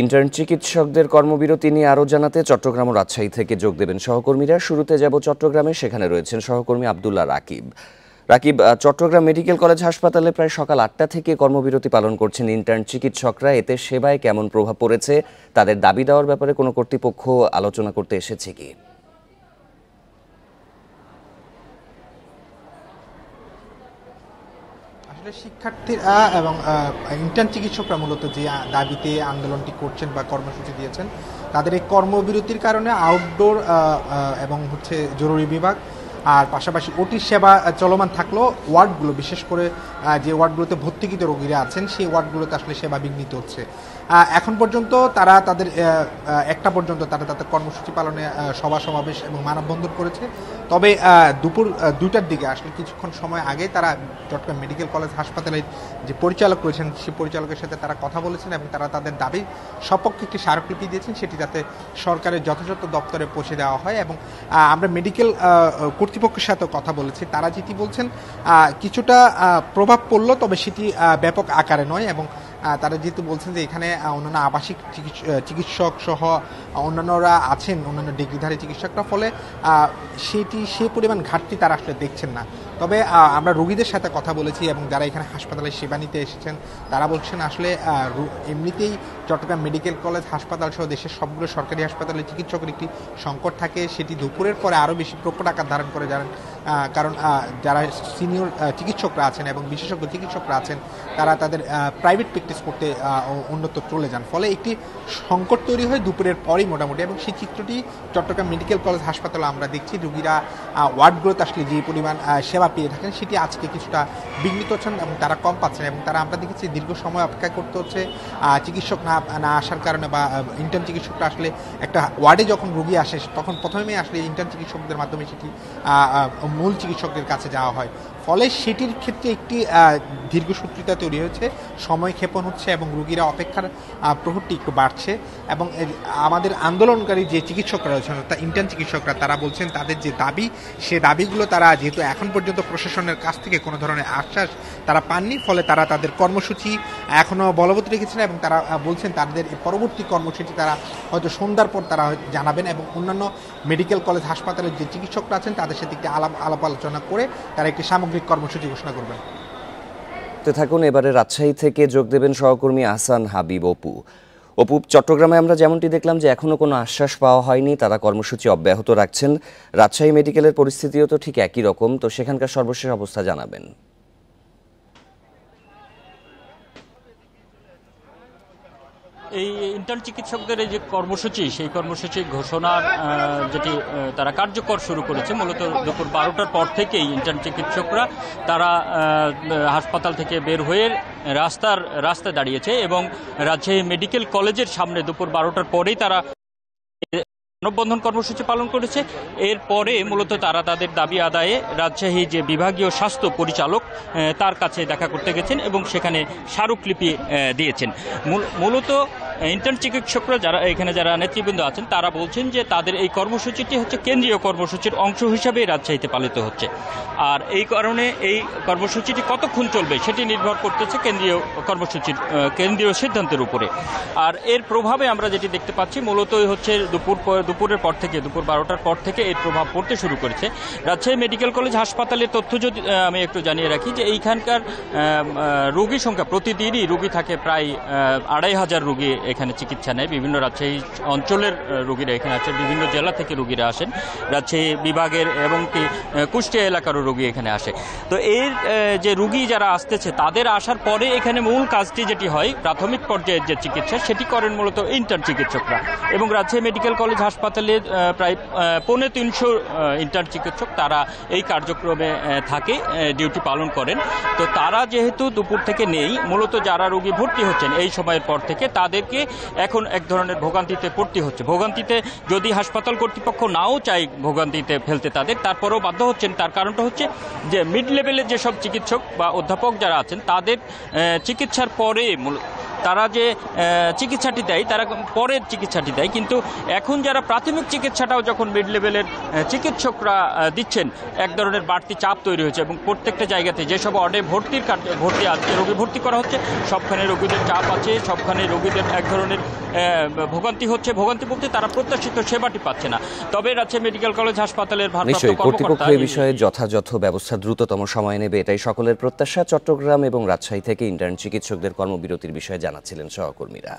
Intern চিকিৎসকদের কর্মবিরতি নিয়ে আরও জানাতে চট্টগ্রাম ও রাজশাহী থেকে যোগ দেবেন সহকর্মীরা। শুরুতে যাব চট্টগ্রামে, সেখানে রয়েছেন সহকর্মী আব্দুল্লাহ রাকিব। রাকিব, চট্টগ্রাম মেডিকেল কলেজ হাসপাতালে প্রায় সকাল ৮টা থেকে কর্মবিরতি পালন করছেন ইন্টার্ন চিকিৎসকরা। এতে সেবায় কেমন প্রভাব পড়েছে, তাদের দাবি দেওয়ার ব্যাপারে কোনো কর্তৃপক্ষ আলোচনা করতে এসেছে কি? শিক্ষার্থীরা এবং ইন্টার্ন চিকিৎসকরা মূলত যে দাবিতে আন্দোলনটি করছেন বা কর্মসূচি দিয়েছেন, তাদের এই কর্মবিরতির কারণে আউটডোর এবং জরুরি বিভাগ আর পাশাপাশি ওটির সেবা চলমান থাকলেও ওয়ার্ডগুলো, বিশেষ করে যে ওয়ার্ডগুলোতে ভর্তিকৃত রোগীরা আছেন সেই ওয়ার্ডগুলোতে আসলে সেবা বিঘ্নিত হচ্ছে। এখন পর্যন্ত তারা তাদের 1টা পর্যন্ত তারা তাদের কর্মসূচি পালনে সভা সমাবেশ এবং মানববন্ধন করেছে। তবে দুপুর 2টার দিকে আসলে কিছুক্ষণ সময় আগে তারা চট্টগ্রাম মেডিকেল কলেজ হাসপাতালের যে পরিচালক রয়েছেন সেই পরিচালকের সাথে তারা কথা বলেছেন এবং তারা তাদের দাবির সপক্ষে একটি স্মারকলিপি দিয়েছেন, সেটি যাতে সরকারের যথাযথ দপ্তরে পৌঁছে দেওয়া হয়। এবং আমরা মেডিকেল কর্তৃপক্ষের সাথে কথা বলেছি, তারা যেটি বলছেন কিছুটা প্রভাব পড়লো, তবে সেটি ব্যাপক আকারে নয়। এবং তারা যেহেতু বলছেন যে এখানে অন্যান্য আবাসিক চিকিৎসক সহ অন্যান্যরা আছেন, অন্যান্য ডিগ্রিধারী চিকিৎসকরা, ফলে সেই পরিমাণ ঘাটতি তারা আসলে দেখছেন না। তবে আমরা রোগীদের সাথে কথা বলেছি এবং যারা এখানে হাসপাতালে সেবা নিতে এসেছেন তারা বলছেন আসলে এমনিতেই চট্টগ্রাম মেডিকেল কলেজ হাসপাতাল সহ দেশের সবগুলো সরকারি হাসপাতালে চিকিৎসকের একটি সংকট থাকে, সেটি দুপুরের পরে আরও বেশি প্রকট আকার ধারণ করে যান। কারণ যারা সিনিয়র চিকিৎসকরা আছেন এবং বিশেষজ্ঞ চিকিৎসকরা আছেন তারা তাদের প্রাইভেট প্র্যাকটিস করতে অন্যত্র চলে যান, ফলে একটি সংকট তৈরি হয় দুপুরের পরেই মোটামুটি। এবং সেই চিত্রটি চট্টগ্রাম মেডিকেল কলেজ হাসপাতালে আমরা দেখছি। রোগীরা ওয়ার্ডগুলোতে আসলে যে পরিমাণ সেবা পেয়ে থাকেন সেটি আজকে কিছুটা বিঘ্নিত হচ্ছেন এবং তারা কম পাচ্ছেন। এবং তারা, আমরা দেখেছি, দীর্ঘ সময় অপেক্ষা করতে হচ্ছে চিকিৎসক না আসার কারণে, বা ইন্টার্ন চিকিৎসকরা আসলে একটা ওয়ার্ডে যখন রোগী আসে তখন প্রথমেই আসলে ইন্টার্ন চিকিৎসকদের মাধ্যমে সেটি মূল চিকিৎসকদের কাছে যাওয়া হয়, ফলে সেটির ক্ষেত্রে একটি দীর্ঘসূত্রিতা তৈরি হয়েছে, সময় ক্ষেপণ হচ্ছে এবং রোগীরা অপেক্ষার প্রহরটি একটু বাড়ছে। এবং আমাদের আন্দোলনকারী যে চিকিৎসকরা রয়েছেন, অর্থাৎ ইন্টার্ন চিকিৎসকরা, তারা বলছেন তাদের যে দাবি, সে দাবিগুলো তারা যেহেতু এখন পর্যন্ত প্রশাসনের কাছ থেকে কোনো ধরনের আশ্বাস তারা পাননি, ফলে তারা তাদের কর্মসূচি এখনও বলবৎ রেখেছেন। এবং তারা বলছেন তাদের পরবর্তী কর্মসূচি তারা হয়তো সন্ধ্যার পর তারা জানাবেন এবং অন্যান্য মেডিকেল কলেজ হাসপাতালের যে চিকিৎসকরা আছেন তাদের সাথে একটি আলাপ আলোচনা করে তারা একটি সামগ্রিক কর্মসূচি ঘোষণা করবেন। থাকুন, এবারে রাজশাহী থেকে যোগ দেবেন সহকর্মী আহসান হাবিব। অপু, চট্টগ্রামে আমরা যেমনটি দেখলাম যে এখনো কোনো আশ্বাস পাওয়া হয়নি, তারা কর্মসূচি অব্যাহত রাখছেন। রাজশাহী মেডিকেলের পরিস্থিতিও তো ঠিক একই রকম, তো সেখানকার সর্বশেষ অবস্থা জানাবেন। এই ইন্টার্ন চিকিৎসকদের এই যে কর্মসূচি, সেই কর্মসূচি ঘোষণার যেটি তারা কার্যকর শুরু করেছে মূলত দুপুর 12টার পর থেকেই ইন্টার্ন চিকিৎসকরা তারা হাসপাতাল থেকে বের হয়ে রাস্তায় দাঁড়িয়েছে এবং রাজশাহী মেডিকেল কলেজের সামনে দুপুর 12টার পরেই তারা মানববন্ধন কর্মসূচি পালন করেছে। এরপরে মূলত তারা তাদের দাবি আদায়ে রাজশাহী যে বিভাগীয় স্বাস্থ্য পরিচালক তার কাছে দেখা করতে গেছেন এবং সেখানে স্মারকলিপি দিয়েছেন। মূলত ইন্টার্ন চিকিৎসকরা যারা নেতৃবৃন্দ আছেন তারা বলছেন যে তাদের এই কর্মসূচিটি হচ্ছে কেন্দ্রীয় কর্মসূচির অংশ হিসাবে রাজশাহীতে পালিত হচ্ছে। আর এই কারণে এই কর্মসূচিটি কতক্ষণ চলবে সেটি নির্ভর করতেছে কেন্দ্রীয় সিদ্ধান্তের উপরে। আর এর প্রভাবে আমরা যেটি দেখতে পাচ্ছি মূলত হচ্ছে দুপুরের পর থেকে, দুপুর 12টার পর থেকে এর প্রভাব পড়তে শুরু করেছে। রাজশাহী মেডিকেল কলেজ হাসপাতালের তথ্য যদি আমি একটু জানিয়ে রাখি যে এইখানকার রোগী সংখ্যা, প্রতিদিনই রোগী থাকে প্রায় 2500 রোগী এখানে চিকিৎসা নেয়। বিভিন্ন রাজশাহী অঞ্চলের রোগীরা এখানে আছে, বিভিন্ন জেলা থেকে রোগীরা আসেন, রাজশাহী বিভাগের এবং কুষ্টিয়া এলাকারও রোগী এখানে আসে। তো এর যে রোগী যারা আসতেছে তাদের আসার পরে এখানে মূল কাজটি যেটি হয়, প্রাথমিক পর্যায়ের যে চিকিৎসা, সেটি করেন মূলত ইন্টার্ন চিকিৎসকরা। এবং রাজশাহী মেডিকেল কলেজ হাসপাতালের প্রায় 350 ইন্টার্ন চিকিৎসক তারা এই কার্যক্রমে থাকে, ডিউটি পালন করেন। তো তারা যেহেতু দুপুর থেকে নেই, মূলত যারা রোগী ভর্তি হচ্ছেন এই সময়ের পর থেকে তাদেরকে এখন এক ধরনের ভোগান্তিতে পড়তে হচ্ছে। ভোগান্তিতে যদি হাসপাতাল কর্তৃপক্ষ নাও চায় ভোগান্তিতে ফেলতে তারপরেও বাধ্য হচ্ছেন। তার কারণটা হচ্ছে যে মিড লেভেলের যেসব চিকিৎসক বা অধ্যাপক যারা আছেন তাদের চিকিৎসার পরে তারা যে চিকিৎসাটি দেয় তারা পরের চিকিৎসাটি দেয়, কিন্তু এখন যারা প্রাথমিক চিকিৎসাটাও যখন মিড লেভেলের চিকিৎসকরা দিচ্ছেন, এক ধরনের বাড়তি চাপ তৈরি হয়েছে এবং প্রত্যেকটা জায়গাতে যেসব ওয়ার্ডে ভর্তি আজকে রোগী ভর্তি করা হচ্ছে সবখানে রোগীদের চাপ আছে, সবখানে রোগীদের এক ধরনের ভোগান্তি হচ্ছে। ভোগান্তি বলতে তারা প্রত্যাশিত সেবাটি পাচ্ছে না। তবে রাজশাহী মেডিকেল কলেজ হাসপাতালের ভারপ্রাপ্ত নিশ্চয়ই কর্তৃপক্ষ কর্মকর্তা এ বিষয়ে যথাযথ ব্যবস্থা দ্রুততম সময়ে নেবে, এটাই সকলের প্রত্যাশা। চট্টগ্রাম এবং রাজশাহী থেকে ইন্টার্ন চিকিৎসকদের কর্মবিরতির বিষয়ে জানাচ্ছিলেন সহকর্মীরা।